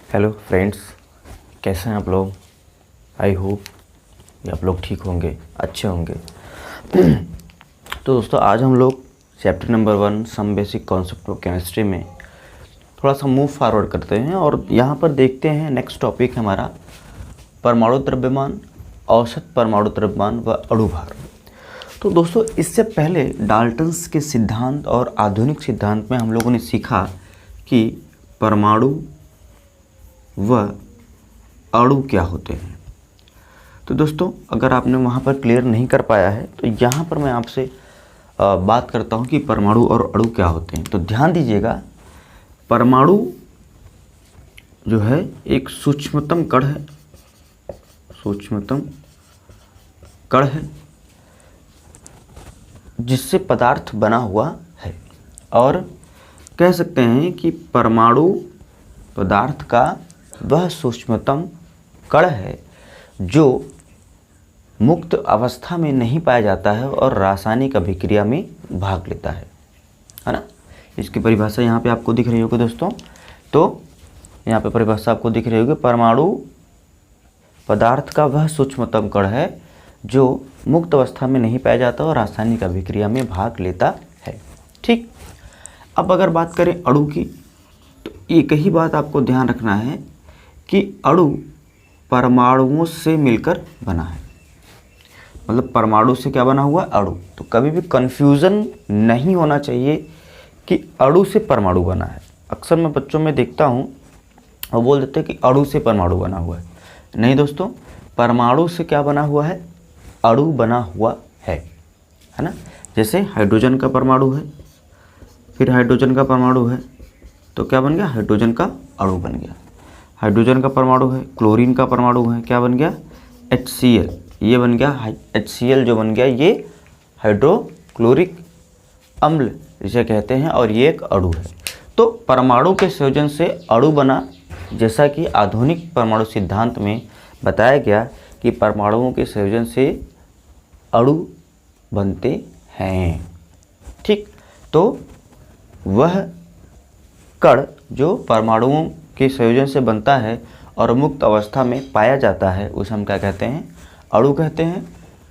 Hello friends, कैसे हैं आप लोग। आई होप कि आप लोग ठीक होंगे, अच्छे होंगे। तो दोस्तों, आज हम लोग chapter number 1 some basic concept of chemistry में थोड़ा सा मूव फॉरवर्ड करते हैं और यहाँ पर देखते हैं नेक्स्ट टॉपिक हमारा परमाणु द्रव्यमान, औसत परमाणु द्रव्यमान व अणुभार। तो दोस्तों, इससे पहले डाल्टन्स के सिद्धांत और आधुनिक सिद्धांत में हम लोगों ने सीखा कि परमाणु व अणु क्या होते हैं। तो दोस्तों, अगर आपने वहाँ पर क्लियर नहीं कर पाया है तो यहाँ पर मैं आपसे बात करता हूँ कि परमाणु और अणु क्या होते हैं। तो ध्यान दीजिएगा, परमाणु जो है एक सूक्ष्मतम कण है, सूक्ष्मतम कण है जिससे पदार्थ बना हुआ है, और कह सकते हैं कि परमाणु पदार्थ का वह सूक्ष्मतम कण है जो मुक्त अवस्था में नहीं पाया जाता है और रासायनिक अभिक्रिया में भाग लेता है ना। इसकी परिभाषा यहाँ पे आपको दिख रही होगी दोस्तों। तो यहाँ पे परिभाषा आपको दिख रही होगी, परमाणु पदार्थ का वह सूक्ष्मतम कण है जो मुक्त अवस्था में नहीं पाया जाता और रासायनिक अभिक्रिया में भाग लेता है। ठीक, अब अगर बात करें अणु की, तो एक ही बात आपको ध्यान रखना है कि अणु परमाणुओं से मिलकर बना है। मतलब परमाणु से क्या बना हुआ है? अणु। तो कभी भी कंफ्यूजन नहीं होना चाहिए कि अणु से परमाणु बना है। अक्सर मैं बच्चों में देखता हूँ वो बोल देते हैं कि अणु से परमाणु बना हुआ है। नहीं दोस्तों, परमाणु से क्या बना हुआ है? अणु बना हुआ है ना। जैसे हाइड्रोजन का परमाणु है, फिर हाइड्रोजन का परमाणु है, तो क्या बन गया? हाइड्रोजन का अणु बन गया। हाइड्रोजन का परमाणु है, क्लोरीन का परमाणु है, क्या बन गया? HCl। ये बन गया HCl, जो बन गया ये हाइड्रोक्लोरिक अम्ल जिसे कहते हैं, और ये एक अणु है। तो परमाणु के संयोजन से अणु बना, जैसा कि आधुनिक परमाणु सिद्धांत में बताया गया कि परमाणुओं के संयोजन से अणु बनते हैं। ठीक, तो वह कण जो परमाणुओं के संयोजन से बनता है और मुक्त अवस्था में पाया जाता है उसे हम क्या कहते हैं? अणु कहते हैं।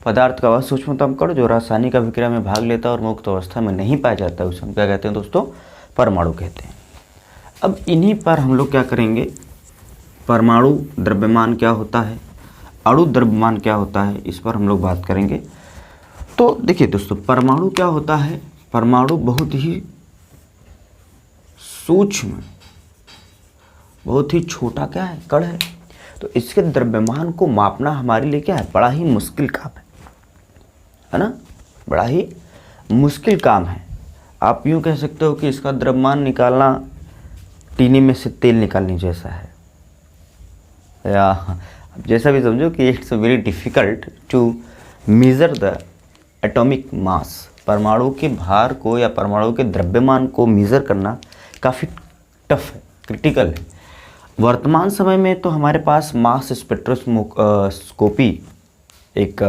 पदार्थ का वह सूक्ष्मतम कण जो रासायनिक अभिक्रिया में भाग लेता है और मुक्त अवस्था में नहीं पाया जाता है उसे हम क्या कहते हैं दोस्तों? परमाणु कहते हैं। अब इन्हीं पर हम लोग क्या करेंगे, परमाणु द्रव्यमान क्या होता है, अणु द्रव्यमान क्या होता है, इस पर हम लोग बात करेंगे। तो देखिए दोस्तों, परमाणु क्या होता है? परमाणु बहुत ही सूक्ष्म, बहुत ही छोटा क्या है? कण है। तो इसके द्रव्यमान को मापना हमारे लिए क्या है? बड़ा ही मुश्किल काम है ना। बड़ा ही मुश्किल काम है। आप यूँ कह सकते हो कि इसका द्रव्यमान निकालना टीनी में से तेल निकालने जैसा है, या जैसा भी समझो कि it's very difficult to measure the atomic mass. परमाणु के भार को या परमाणु के द्रव्यमान को मेज़र करना काफ़ी टफ है, क्रिटिकल है। वर्तमान समय में तो हमारे पास मास स्पेक्ट्रोस्कोपी एक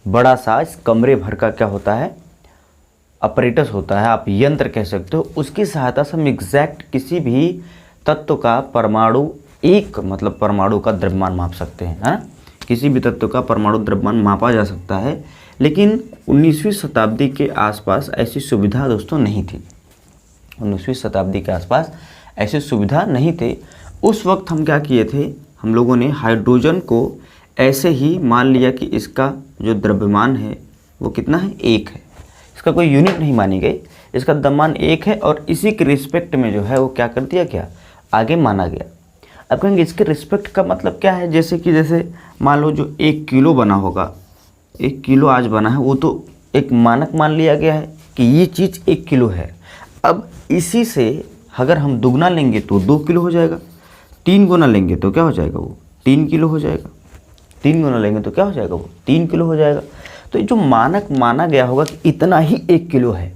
बड़ा सा इस कमरे भर का क्या होता है? अपरेटस होता है, आप यंत्र कह सकते हो। उसकी सहायता से हम एग्जैक्ट किसी भी तत्व का परमाणु मतलब परमाणु का द्रव्यमान माप सकते हैं, है ना। किसी भी तत्व का परमाणु द्रव्यमान मापा जा सकता है, लेकिन 19वीं शताब्दी के आसपास ऐसी सुविधा दोस्तों नहीं थी। 19वीं शताब्दी के आसपास ऐसी सुविधा नहीं थे। उस वक्त हम क्या किए थे, हम लोगों ने हाइड्रोजन को ऐसे ही मान लिया कि इसका जो द्रव्यमान है वो कितना है? 1 है। इसका कोई यूनिट नहीं मानी गई, इसका द्रव्यमान 1 है, और इसी के रिस्पेक्ट में जो है वो क्या कर दिया गया? आगे माना गया। अब कहेंगे इसके रिस्पेक्ट का मतलब क्या है? जैसे मान लो जो 1 किलो बना होगा, 1 किलो आज बना है, वो तो एक मानक मान लिया गया है कि ये चीज़ 1 किलो है। अब इसी से अगर हम दुगना लेंगे तो 2 किलो हो जाएगा, 3 गुना लेंगे तो क्या हो जाएगा? वो 3 किलो हो जाएगा, 3 गुना लेंगे तो क्या हो जाएगा? वो 3 किलो हो जाएगा। तो जो मानक माना गया होगा कि इतना ही 1 किलो है,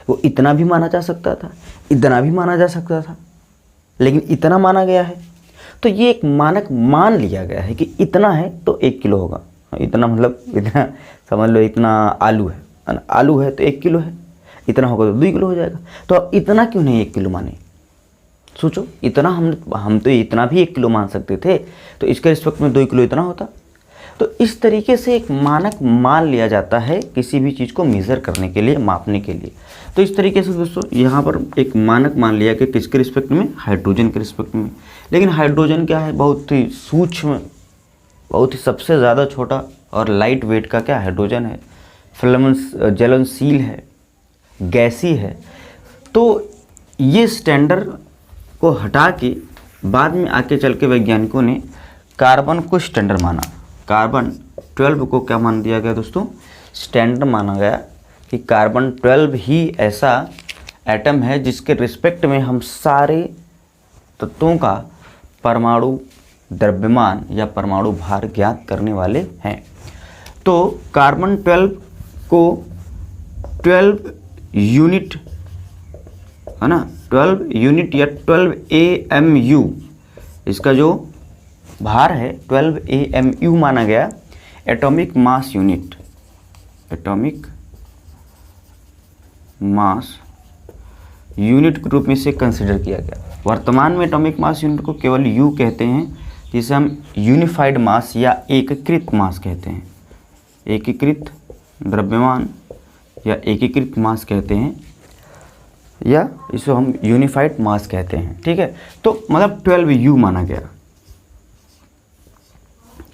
वो इतना भी माना जा सकता था, इतना भी माना जा सकता था, लेकिन इतना माना गया है। तो ये एक मानक मान लिया गया है कि इतना है तो 1 किलो होगा। इतना मतलब इतना समझ लो, इतना आलू है ना, आलू है तो 1 किलो है, इतना होगा तो 2 किलो हो जाएगा। तो अब इतना क्यों नहीं 1 किलो माने? सोचो, इतना हम तो इतना भी 1 किलो मान सकते थे, तो इसके रिस्पेक्ट में 2 किलो इतना होता। तो इस तरीके से एक मानक मान लिया जाता है किसी भी चीज़ को मेज़र करने के लिए, मापने के लिए। तो इस तरीके से दोस्तों यहाँ पर एक मानक मान लिया कि किसके रिस्पेक्ट में, हाइड्रोजन के रिस्पेक्ट में। लेकिन हाइड्रोजन क्या है, बहुत ही सूक्ष्म, बहुत ही सबसे ज़्यादा छोटा और लाइट वेट का क्या हाइड्रोजन है, ज्वलनशील है, गैसी है। तो ये स्टैंडर्ड को हटा के बाद में आके चल के वैज्ञानिकों ने कार्बन को स्टैंडर्ड माना। कार्बन 12 को क्या मान दिया गया दोस्तों, स्टैंडर्ड माना गया कि कार्बन 12 ही ऐसा एटम है जिसके रिस्पेक्ट में हम सारे तत्वों का परमाणु द्रव्यमान या परमाणु भार ज्ञात करने वाले हैं। तो कार्बन 12 को 12 यूनिट है ना, 12 यूनिट या 12 AMU इसका जो भार है 12 AMU माना गया, atomic mass unit, atomic mass unit के रूप में से कंसिडर किया गया। वर्तमान में एटॉमिक मास यूनिट को केवल यू कहते हैं, जिसे हम यूनिफाइड मास या एकीकृत मास कहते हैं, एकीकृत द्रव्यमान या एकीकृत मास कहते हैं, या इसको हम यूनिफाइड मास कहते हैं। ठीक है, तो मतलब 12U माना गया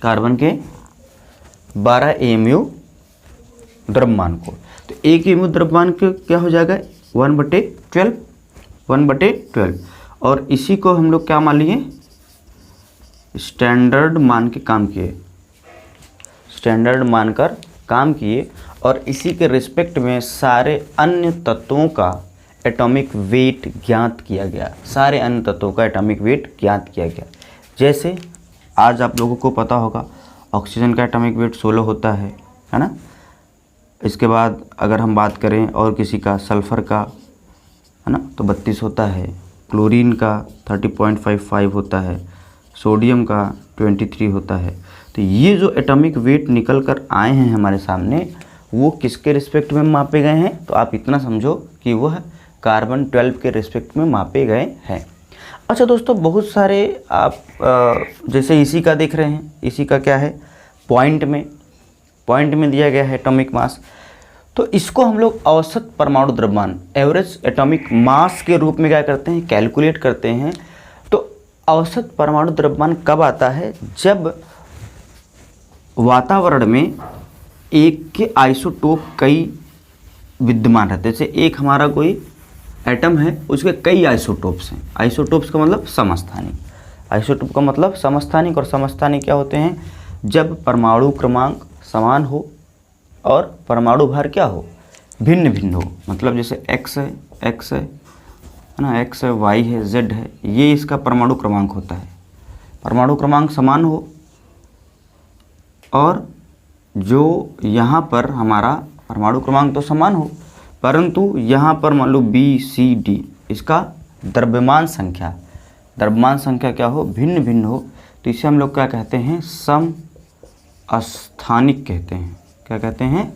कार्बन के 12 AMU द्रव्यमान को। तो 1 AMU द्रव्यमान के क्या हो जाएगा, 1/12, 1/12। और इसी को हम लोग क्या मान लिए, स्टैंडर्ड मान के काम किए, स्टैंडर्ड मानकर काम किए। और इसी के रिस्पेक्ट में सारे अन्य तत्वों का एटॉमिक वेट ज्ञात किया गया, सारे अन्य तत्वों का एटॉमिक वेट ज्ञात किया गया। जैसे आज आप लोगों को पता होगा ऑक्सीजन का एटॉमिक वेट 16 होता है ना। इसके बाद अगर हम बात करें और किसी का, सल्फ़र का है ना, तो 32 होता है, क्लोरीन का 30.55 होता है, सोडियम का 23 होता है। तो ये जो एटॉमिक वेट निकल कर आए हैं हमारे सामने, वो किसके रिस्पेक्ट में मापे गए हैं, तो आप इतना समझो कि वह कार्बन 12 के रिस्पेक्ट में मापे गए हैं। अच्छा दोस्तों, बहुत सारे आप जैसे इसी का देख रहे हैं, इसी का क्या है, पॉइंट में दिया गया है एटॉमिक मास। तो इसको हम लोग औसत परमाणु द्रव्यमान, एवरेज एटॉमिक मास के रूप में क्या करते हैं, कैलकुलेट करते हैं। तो औसत परमाणु द्रव्यमान कब आता है, जब वातावरण में एक के आइसोटोप कई विद्यमान रहते हैं। जैसे एक हमारा कोई एटम है, उसके कई आइसोटोप्स हैं। आइसोटोप्स का मतलब समस्थानिक, आइसोटोप का मतलब समस्थानिक। और समस्थानिक क्या होते हैं, जब परमाणु क्रमांक समान हो और परमाणु भार क्या हो, भिन्न भिन्न हो। मतलब जैसे x है ना, x है, y है, z है, ये इसका परमाणु क्रमांक होता है। परमाणु क्रमांक समान हो और जो यहाँ पर हमारा परमाणु क्रमांक तो समान हो, परंतु यहाँ पर मान लो B-C-D इसका द्रव्यमान संख्या क्या हो, भिन्न भिन्न हो। तो इसे हम लोग क्या कहते हैं, समस्थानिक कहते हैं। क्या कहते हैं,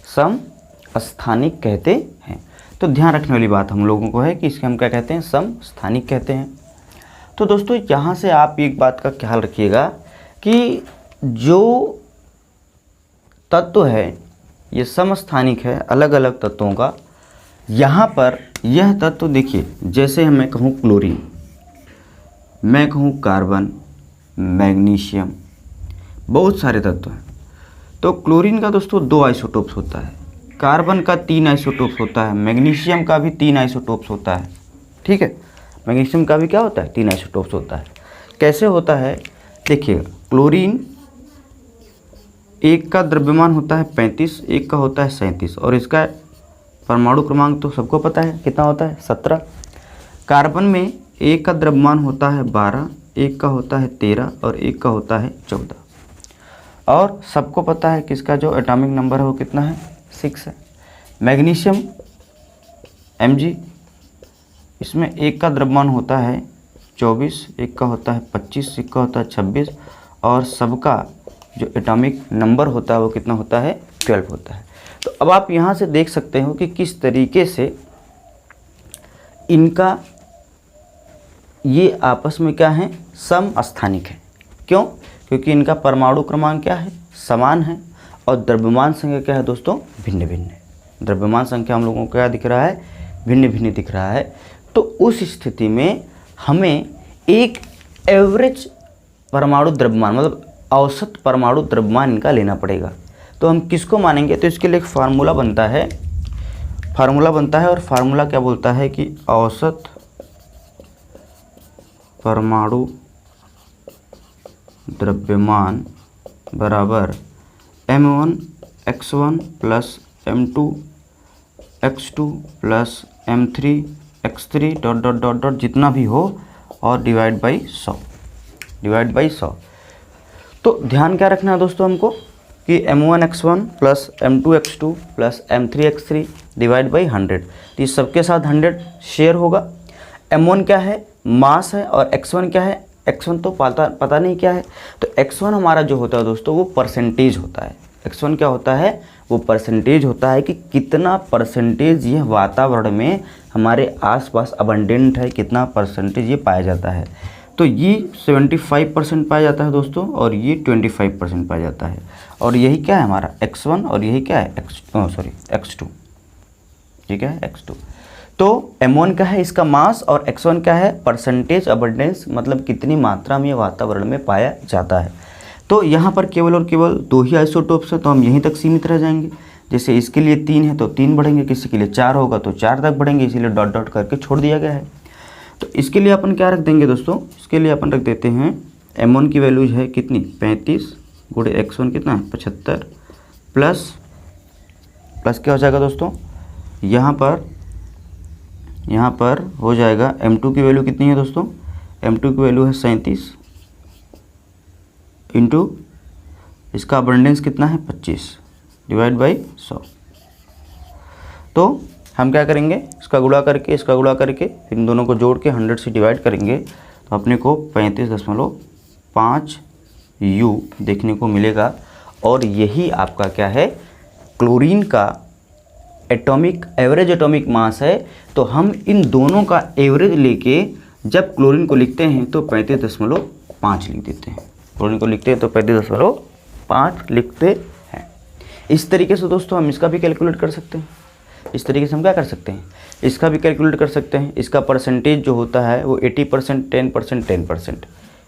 समस्थानिक कहते हैं। तो ध्यान रखने वाली बात हम लोगों को है कि इसके हम क्या कहते हैं, समस्थानिक कहते हैं। तो दोस्तों यहाँ से आप एक बात का ख्याल रखिएगा कि जो तत्व है ये समस्थानिक है अलग अलग तत्वों का। यहाँ पर यह तत्व देखिए, जैसे मैं कहूँ क्लोरीन, मैं कहूँ कार्बन, मैग्नीशियम, बहुत सारे तत्व हैं। तो क्लोरीन का दोस्तों 2 आइसोटोप्स होता है, कार्बन का 3 आइसोटोप्स होता है, मैग्नीशियम का भी 3 आइसोटोप्स होता है। ठीक है, मैग्नीशियम का भी क्या होता है, 3 आइसोटोप्स होता है। कैसे होता है देखिएगा, क्लोरीन एक का द्रव्यमान होता है 35, एक का होता है 37, और इसका परमाणु क्रमांक तो सबको पता है कितना होता है, 17। कार्बन में एक का द्रव्यमान होता है 12, एक का होता है 13 और एक का होता है 14। और सबको पता है किसका जो एटॉमिक नंबर है वो कितना है, 6 है। मैग्नीशियम Mg, इसमें एक का द्रव्यमान होता है 24, एक का होता है 25, एक का होता है 26, और सबका जो एटॉमिक नंबर होता है वो कितना होता है, 12 होता है। तो अब आप यहाँ से देख सकते हो कि किस तरीके से इनका ये आपस में क्या है, समस्थानिक है। क्यों? क्योंकि इनका परमाणु क्रमांक क्या है, समान है, और द्रव्यमान संख्या क्या है दोस्तों, भिन्न भिन्न है। द्रव्यमान संख्या हम लोगों को क्या दिख रहा है, भिन्न भिन्न दिख रहा है। तो उस स्थिति में हमें एक एवरेज परमाणु द्रव्यमान, मतलब औसत परमाणु द्रव्यमान इनका लेना पड़ेगा। तो हम किसको मानेंगे, तो इसके लिए एक फार्मूला बनता है, और फार्मूला क्या बोलता है कि औसत परमाणु द्रव्यमान बराबर m1x1 plus m2x2 plus m3x3 dot dot dot dot जितना भी हो, और डिवाइड बाई 100। तो ध्यान क्या रखना है दोस्तों हमको कि m1x1 plus m2x2 plus m3x3 divide by 100, तो इस सबके साथ 100 शेयर होगा। m1 क्या है, मास है, और x1 क्या है, x1 तो पता नहीं क्या है। तो x1 हमारा जो होता है दोस्तों वो परसेंटेज होता है। x1 क्या होता है, वो परसेंटेज होता है कि कितना परसेंटेज यह वातावरण में हमारे आसपास अबंडेंट है, कितना परसेंटेज ये पाया जाता है। तो ये 75% पाया जाता है दोस्तों, और ये 25% पाया जाता है। और यही क्या है हमारा x1, और यही क्या है x2, ठीक है, x2। तो m1 क्या है, इसका मास, और x1 क्या है, परसेंटेज अबंडेंस, मतलब कितनी मात्रा में वातावरण में पाया जाता है। तो यहाँ पर केवल और केवल 2 ही आइसोटोप्स है, तो हम यहीं तक सीमित रह जाएंगे। जैसे इसके लिए 3 है तो 3 बढ़ेंगे, किसी के लिए 4 होगा तो 4 तक बढ़ेंगे, इसीलिए डॉट डॉट करके छोड़ दिया गया है। तो इसके लिए अपन क्या रख देंगे दोस्तों, इसके लिए अपन रख देते हैं m1 की वैल्यूज है कितनी, 35 गुणे x1 कितना है, 75 प्लस क्या हो जाएगा दोस्तों, यहाँ पर हो जाएगा m2 की वैल्यू कितनी है दोस्तों, m2 की वैल्यू है 37 इंटू इसका अबंडेंस कितना है 25 डिवाइड बाई 100। तो हम क्या करेंगे, इसका गुणा करके फिर इन दोनों को जोड़ के 100 से डिवाइड करेंगे, तो अपने को 35.5 U देखने को मिलेगा। और यही आपका क्या है, क्लोरीन का एवरेज एटॉमिक मास है। तो हम इन दोनों का एवरेज लेके जब क्लोरीन को लिखते हैं तो 35.5 लिख देते हैं। क्लोरीन को लिखते हैं तो 35.5 लिखते हैं। इस तरीके से दोस्तों हम इसका भी कैलकुलेट कर सकते हैं। इस तरीके से हम क्या कर सकते हैं, इसका भी कैलकुलेट कर सकते हैं। इसका परसेंटेज जो होता है वो 80%, 10%, 10%।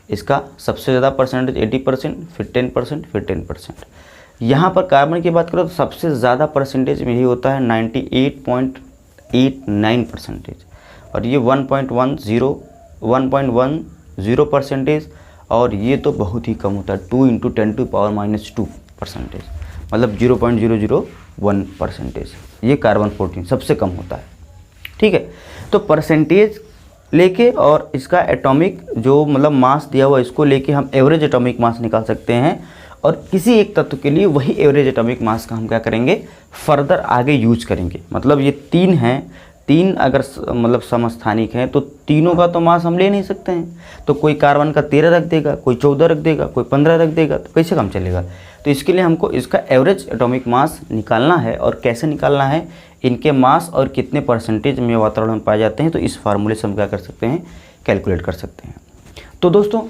इसका सबसे ज़्यादा परसेंटेज 80%, फिर 10%, फिर 10%। यहाँ पर कार्बन की बात करो तो सबसे ज़्यादा परसेंटेज में ही होता है 98.89%, और ये 1.10%, और ये तो बहुत ही कम होता है 2 × 10⁻²%, मतलब 0.001%। ये कार्बन 14 सबसे कम होता है, ठीक है। तो परसेंटेज लेके और इसका एटॉमिक जो मतलब मास दिया हुआ इसको लेके हम एवरेज एटॉमिक मास निकाल सकते हैं, और किसी एक तत्व के लिए वही एवरेज एटॉमिक मास का हम क्या करेंगे, फर्दर आगे यूज करेंगे। मतलब ये 3 हैं, 3 अगर मतलब समस्थानिक हैं तो तीनों का तो मास हम ले नहीं सकते हैं। तो कोई कार्बन का 13 रख देगा, कोई 14 रख देगा, कोई 15 रख देगा, तो कैसे काम चलेगा। तो इसके लिए हमको इसका एवरेज एटॉमिक मास निकालना है, और कैसे निकालना है, इनके मास और कितने परसेंटेज में वातावरण में पाए जाते हैं, तो इस फार्मूले से हम क्या कर सकते हैं, कैलकुलेट कर सकते हैं। तो दोस्तों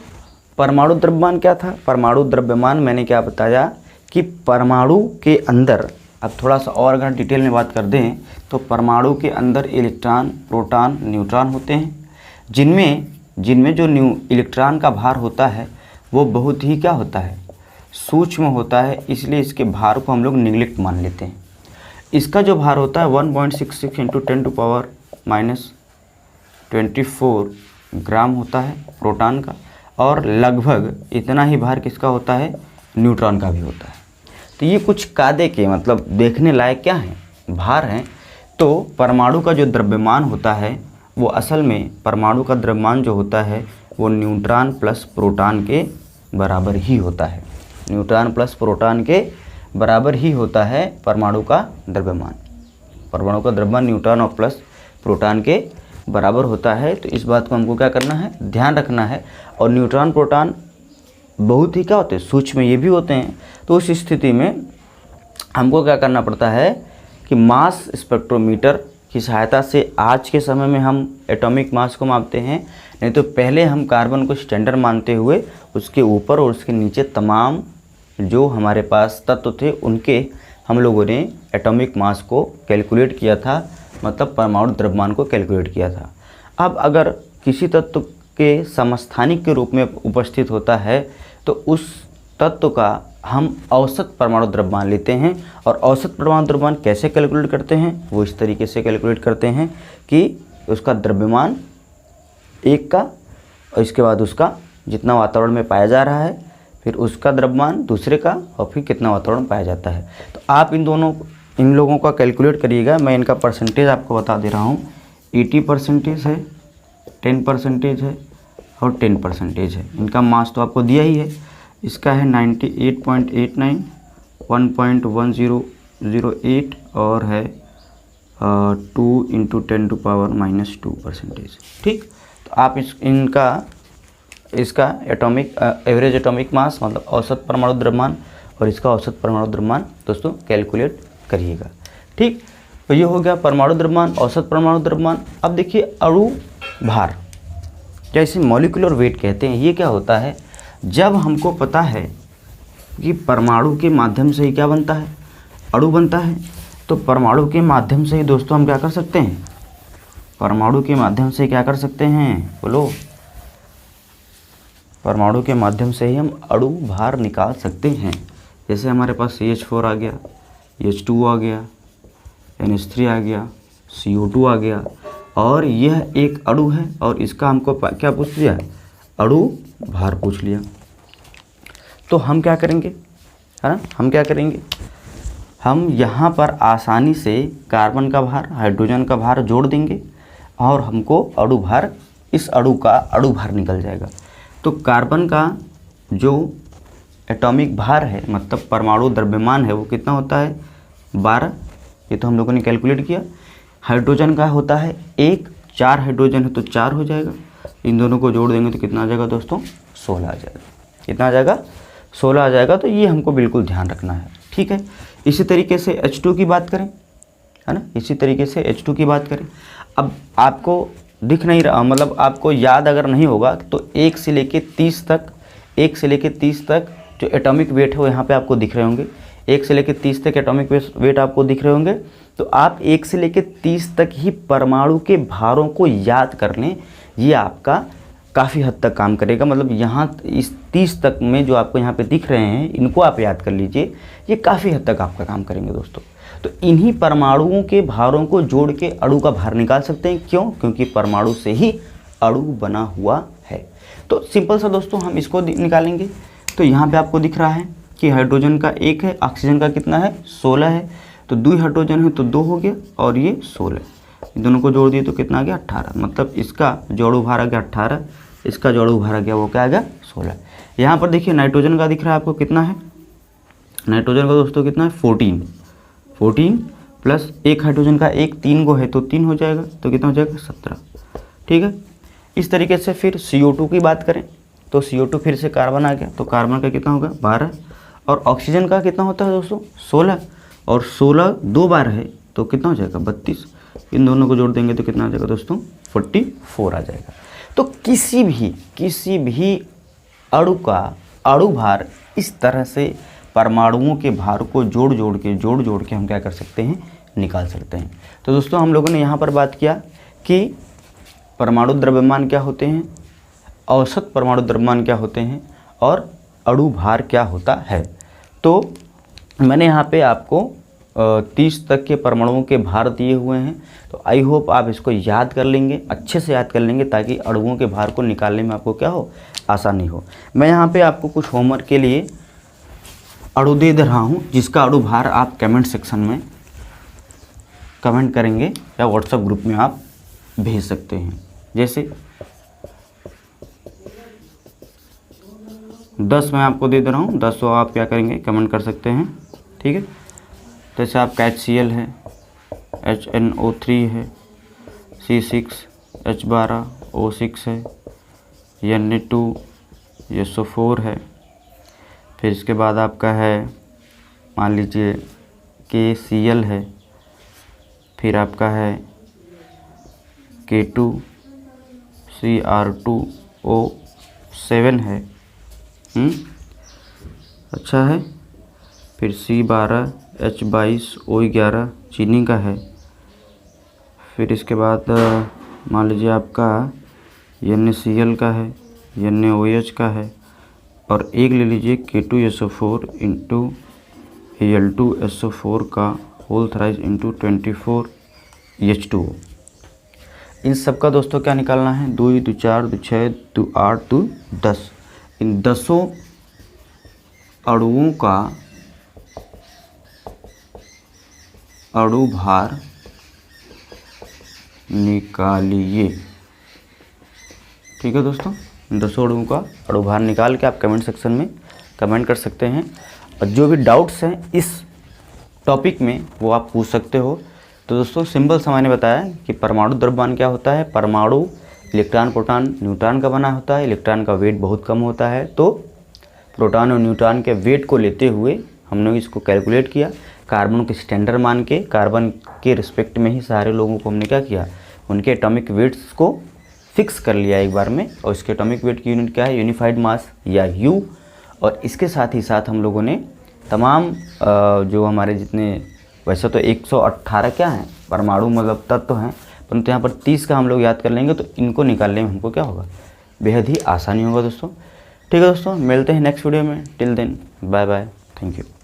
परमाणु द्रव्यमान क्या था, परमाणु द्रव्यमान मैंने क्या बताया कि परमाणु के अंदर, अब थोड़ा सा और अगर डिटेल में बात कर दें तो परमाणु के अंदर इलेक्ट्रॉन, प्रोटॉन, न्यूट्रॉन होते हैं, जिनमें जो इलेक्ट्रॉन का भार होता है वो बहुत ही क्या होता है, सूक्ष्म होता है, इसलिए इसके भार को हम लोग निग्लेक्ट मान लेते हैं। इसका जो भार होता है 1.66 × 10⁻24 ग्राम होता है प्रोटॉन का, और लगभग इतना ही भार किसका होता है, न्यूट्रॉन का भी होता है। तो ये कुछ कायदे के मतलब देखने लायक क्या हैं, भार हैं। तो परमाणु का जो द्रव्यमान होता है वो असल में परमाणु का द्रव्यमान जो होता है वो न्यूट्रॉन प्लस प्रोटॉन के बराबर ही होता है। न्यूट्रॉन प्लस प्रोटॉन के बराबर ही होता है परमाणु का द्रव्यमान। परमाणु का द्रव्यमान न्यूट्रॉन और प्लस प्रोटॉन के बराबर होता है। तो इस बात को हमको क्या करना है, ध्यान रखना है। और न्यूट्रॉन प्रोटॉन बहुत ही क्या होते हैं, सूक्ष्म ये भी होते हैं। तो उस स्थिति में हमको क्या करना पड़ता है कि मास स्पेक्ट्रोमीटर की सहायता से आज के समय में हम एटॉमिक मास को मापते हैं, नहीं तो पहले हम कार्बन को स्टैंडर्ड मानते हुए उसके ऊपर और उसके नीचे तमाम जो हमारे पास तत्व थे उनके हम लोगों ने एटॉमिक मास को कैलकुलेट किया था, मतलब परमाणु द्रव्यमान को कैलकुलेट किया था। अब अगर किसी तत्व के समस्थानिक के रूप में उपस्थित होता है तो उस तत्व का हम औसत परमाणु द्रव्यमान लेते हैं। और औसत परमाणु द्रव्यमान कैसे कैलकुलेट करते हैं, वो इस तरीके से कैलकुलेट करते हैं कि उसका द्रव्यमान एक का और इसके बाद उसका जितना वातावरण में पाया जा रहा है, फिर उसका द्रव्यमान दूसरे का और फिर कितना वातावरण पाया जाता है। तो आप इन लोगों का कैलकुलेट करिएगा। मैं इनका परसेंटेज आपको बता दे रहा हूँ। 80% है, 10% है और 10% है। इनका मास तो आपको दिया ही है। इसका है 98.89, 1.1008 और है 2 × 10⁻²%। ठीक, तो आप इसका एवरेज एटॉमिक मास मतलब औसत परमाणु द्रव्यमान और इसका औसत परमाणु द्रव्यमान दोस्तों कैलकुलेट करिएगा। ठीक, तो ये हो गया परमाणु द्रव्यमान, औसत परमाणु द्रव्यमान। अब देखिए अणु भार, जैसे मॉलिक्यूलर वेट कहते हैं, ये क्या होता है, जब हमको पता है कि परमाणु के माध्यम से ही क्या बनता है, अणु बनता है, तो परमाणु के माध्यम से ही दोस्तों हम क्या कर सकते हैं, परमाणु के माध्यम से क्या कर सकते हैं, बोलो, परमाणु के माध्यम से ही हम अणु भार निकाल सकते हैं। जैसे हमारे पास CH4 आ गया, H2 आ गया, NH3 आ गया, CO2 आ गया, और यह एक अणु है और इसका हमको क्या पूछ लिया, अणु भार पूछ लिया। तो हम क्या करेंगे, है ना, हम क्या करेंगे, हम यहाँ पर आसानी से कार्बन का भार, हाइड्रोजन का भार जोड़ देंगे और हमको अणु भार, इस अणु का अणु भार निकल जाएगा। तो कार्बन का जो एटॉमिक भार है, मतलब परमाणु द्रव्यमान है, वो कितना होता है, 12। ये तो हम लोगों ने कैलकुलेट किया। हाइड्रोजन का होता है 1, 4 हाइड्रोजन है तो 4 हो जाएगा। इन दोनों को जोड़ देंगे तो कितना आ जाएगा दोस्तों, 16 आ जाएगा। कितना आ जाएगा, 16 आ जाएगा। तो ये हमको बिल्कुल ध्यान रखना है। ठीक है, इसी तरीके से H2 की बात करें, है ना, इसी तरीके से H2 की बात करें। अब आपको दिख नहीं रहा, मतलब आपको याद अगर नहीं होगा तो 1 से लेके 30 तक जो एटॉमिक वेट है वो यहाँ पे आपको दिख रहे होंगे। 1 से लेके 30 तक एटॉमिक वेट आपको दिख रहे होंगे। तो आप 1 से लेके 30 तक ही परमाणु के भारों को याद कर लें, ये आपका काफ़ी हद तक काम करेगा। मतलब यहाँ इस 30 तक में जो आपको यहाँ पे दिख रहे हैं, इनको आप याद कर लीजिए, ये काफ़ी हद तक आपका काम करेंगे दोस्तों। तो इन्हीं परमाणुओं के भारों को जोड़ के अणु का भार निकाल सकते हैं। क्यों? क्योंकि परमाणु से ही अणु बना हुआ है। तो सिंपल सा दोस्तों हम इसको निकालेंगे। तो यहाँ पे आपको दिख रहा है कि हाइड्रोजन का 1 है, ऑक्सीजन का कितना है, 16 है। तो 2 हाइड्रोजन है तो 2 हो गया और ये 16, इन दोनों को जोड़ दिए तो कितना आ गया, 18। मतलब इसका जो अणु भार आ गया 18, इसका जो अणु भार आ गया वो क्या आ गया, 16। यहाँ पर देखिए नाइट्रोजन का दिख रहा है आपको कितना है, नाइट्रोजन का दोस्तों कितना है, 14 प्लस 1 हाइड्रोजन का 1, 3 गो है तो 3 हो जाएगा, तो कितना हो जाएगा, 17। ठीक है, इस तरीके से फिर CO2 की बात करें तो CO2 फिर से कार्बन आ गया, तो कार्बन का कितना होगा, 12। और ऑक्सीजन का कितना होता है दोस्तों, 16। और 16 2 बार है तो कितना हो जाएगा, 32। इन दोनों को जोड़ देंगे तो कितना आ जाएगा दोस्तों, 44 आ जाएगा। तो किसी भी अणु का अणु भार इस तरह से परमाणुओं के भार को जोड़ जोड़ के हम क्या कर सकते हैं, निकाल सकते हैं। तो दोस्तों हम लोगों ने यहाँ पर बात किया कि परमाणु द्रव्यमान क्या होते हैं, औसत परमाणु द्रव्यमान क्या होते हैं और अणु भार क्या होता है। तो मैंने यहाँ पे आपको 30 तक के परमाणुओं के भार दिए हुए हैं। तो आई होप आप इसको याद कर लेंगे, अच्छे से याद कर लेंगे, ताकि अणुओं के भार को निकालने में आपको क्या हो, आसानी हो। मैं यहाँ पे आपको कुछ होमवर्क के लिए अणु दे रहा हूँ, जिसका अणु भार आप कमेंट सेक्शन में कमेंट करेंगे या व्हाट्सएप ग्रुप में आप भेज सकते हैं। जैसे 10 मैं आपको दे रहा हूँ, 10 आप क्या करेंगे, कमेंट कर सकते हैं। ठीक है, जैसे आपका HCl है, HNO3 है, C6H12O6 है, Na2SO4 है। फिर इसके बाद आपका है, मान लीजिए KCl है, फिर आपका है K2Cr2O7 है। अच्छा है। फिर C12H22O11 चीनी का है। फिर इसके बाद मान लीजिए आपका NaCl का है, NaOH का है, और एक ले लीजिए K2SO4 इंटू Al2SO4 का होल थ्राइस इंटू 24H2O। इन सब का दोस्तों क्या निकालना है, 2 2 4 2 6 2 8 2 10। इन 10 अणुओं का अणु भार निकालिए। ठीक है दोस्तों, 10 अणुओं का अणु भार निकाल के आप कमेंट सेक्शन में कमेंट कर सकते हैं, और जो भी डाउट्स हैं इस टॉपिक में वो आप पूछ सकते हो। तो दोस्तों सिंपल सा मैंने बताया कि परमाणु द्रव्यमान क्या होता है। परमाणु इलेक्ट्रॉन, प्रोटॉन, न्यूट्रॉन का बना होता है। इलेक्ट्रॉन का वेट बहुत कम होता है, तो प्रोटॉन और न्यूट्रॉन के वेट को लेते हुए हमने इसको कैलकुलेट किया। कार्बन को स्टैंडर्ड मान के, कार्बन के रिस्पेक्ट में ही सारे लोगों को हमने क्या किया, उनके एटॉमिक वेट्स को फिक्स कर लिया एक बार में। और इसके एटॉमिक वेट की यूनिट क्या है, यूनिफाइड मास या U। और इसके साथ ही साथ हम लोगों ने तमाम जो हमारे जितने, वैसे तो 118 क्या हैं परमाणु मतलब तत्व हैं, परंतु यहाँ पर 30 का हम लोग याद कर लेंगे, तो इनको निकालने में हमको क्या होगा, बेहद ही आसानी होगा दोस्तों। ठीक है दोस्तों, मिलते हैं नेक्स्ट वीडियो में। Till then bye bye, thank you.